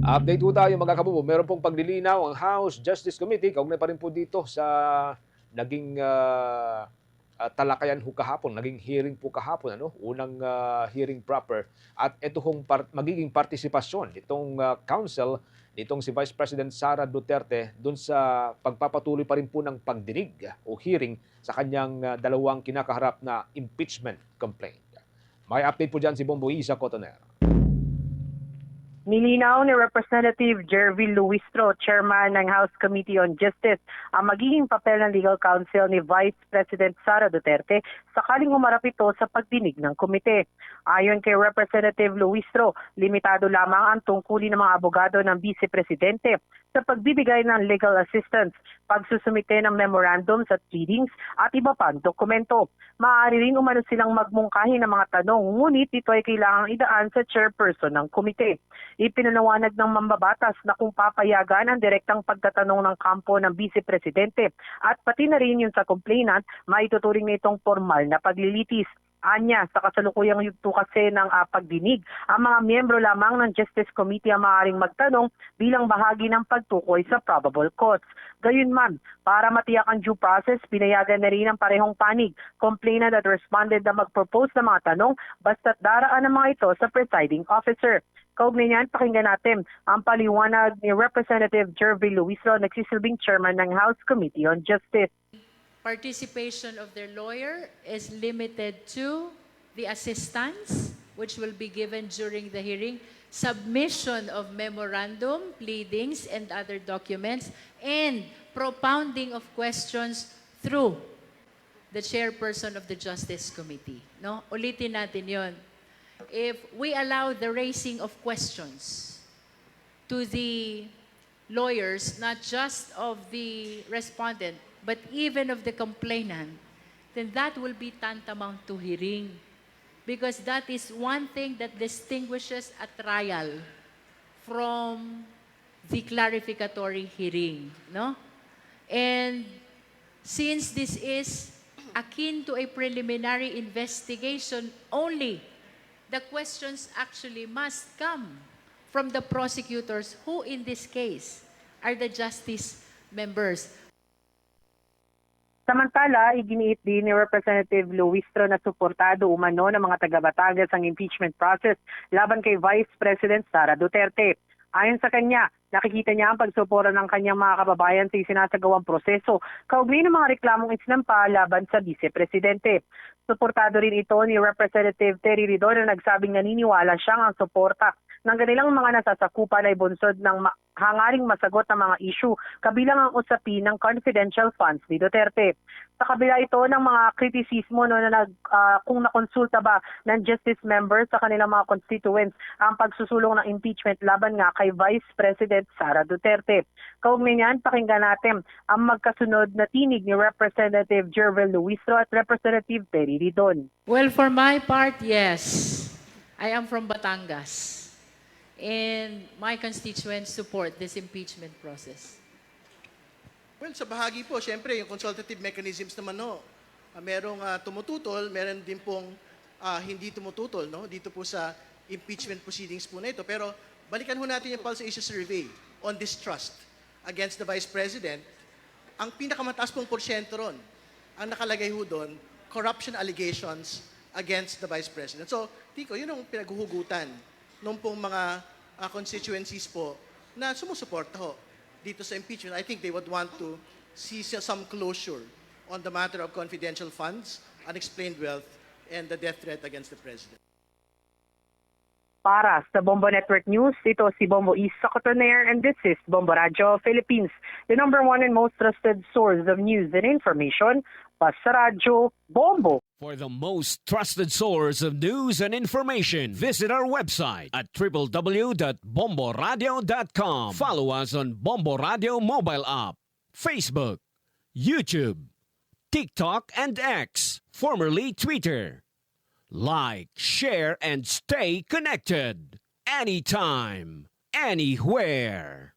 Update po tayo mga kabubo. Meron pong paglilinaw ang House Justice Committee. Kaugnay pa rin po dito sa naging talakayan ho kahapon, naging hearing po kahapon, unang hearing proper. At ito hong magiging partisipasyon itong council, nitong si Vice President Sara Duterte dun sa pagpapatuloy pa rin po ng pagdinig o hearing sa kanyang dalawang kinakaharap na impeachment complaint. May update po dyan si Bombo Isa Cotoner. Nilinaw ni Representative Jervil Luistro, Chairman ng House Committee on Justice, ang magiging papel ng legal counsel ni Vice President Sara Duterte sakaling humarap ito sa pagdinig ng komite. Ayon kay Representative Luistro, limitado lamang ang tungkulin ng mga abogado ng Vice Presidente sa pagbibigay ng legal assistance, pagsusumite ng memorandums at pleadings at iba pang dokumento. Maaari rin umano silang magmungkahi ng mga tanong, ngunit ito ay kailangang idaan sa chairperson ng komite. Ipinanawanag ng mambabatas na kung papayagan ang direktang pagtatanong ng kampo ng Vice Presidente at pati na rin yung sa complainant, maituturing nitong formal na paglilitis. Anya, sa kasalukuyang yugto kasi ng pagdinig, ang mga miyembro lamang ng Justice Committee ang maaaring magtanong bilang bahagi ng pagtukoy sa probable cause. Gayunman, para matiyak ang due process, pinayagan na rin ang parehong panig, complainant at respondent na mag-propose ng mga tanong basta't daraan ang mga ito sa presiding officer. Kaugnay niyan, pakinggan natin ang paliwanag ni Representative Jervil Luistro, nagsisilbing chairman ng House Committee on Justice. Participation of their lawyer is limited to the assistance, which will be given during the hearing, submission of memorandum, pleadings, and other documents, and propounding of questions through the chairperson of the Justice Committee. No? Ulitin natin yon. If we allow the raising of questions to the lawyers, not just of the respondent, but even of the complainant, then that will be tantamount to hearing. Because that is one thing that distinguishes a trial from the clarificatory hearing. No? And since this is akin to a preliminary investigation only, the questions actually must come from the prosecutors, who in this case are the justice members. Samantala, iginiit din ni Representative Luistro na suportado umano ng mga taga-Batangas ang impeachment process laban kay Vice President Sara Duterte. Ayon sa kanya, nakikita niya ang pagsuporta ng kanyang mga kababayan sa isinasagawang proseso kaugnay ng mga reklamong isinampa laban sa Vice Presidente. Suportado rin ito ni Representative Terry Ridon na nagsabing naniniwala siyang ang suporta ng kanilang mga nasasakupan ay bunsod ng hangaring masagot ng mga issue kabilang ang usapin ng confidential funds ni Duterte. Sa kabila ito ng mga kritisismo kung nakonsulta ba ng justice members sa kanilang mga constituents ang pagsusulong ng impeachment laban nga kay Vice President Sara Duterte. Kaugnay niyan, pakinggan natin ang magkasunod na tinig ni Representative Jervil Luistro at Representative Terry Ridon. Well, for my part, yes. I am from Batangas. And my constituents support this impeachment process. Well, sa bahagi po, siyempre, yung consultative mechanisms naman, merong tumututol, meron din pong hindi tumututol, dito po sa impeachment proceedings po na ito. Pero balikan ho natin yung Pulse Asia Survey on distrust against the Vice President. Ang pinakamataas pong porsyento ron, ang nakalagay ho doon, corruption allegations against the Vice President. So, Tico, yun ang pinaghuhugutan nung pong mga constituencies po na sumusuporta ho dito sa impeachment. I think they would want to see some closure on the matter of confidential funds, unexplained wealth, and the death threat against the President. Para sa Bombo Network News, ito si Bombo Isa Cotoner and this is Bombo Radio Philippines, the #1 and most trusted source of news and information. Basta Radio Bombo. For the most trusted source of news and information, visit our website at www.bomboradio.com. Follow us on Bombo Radio mobile app, Facebook, YouTube, TikTok, and X, formerly Twitter. Like, share, and stay connected. Anytime, anywhere.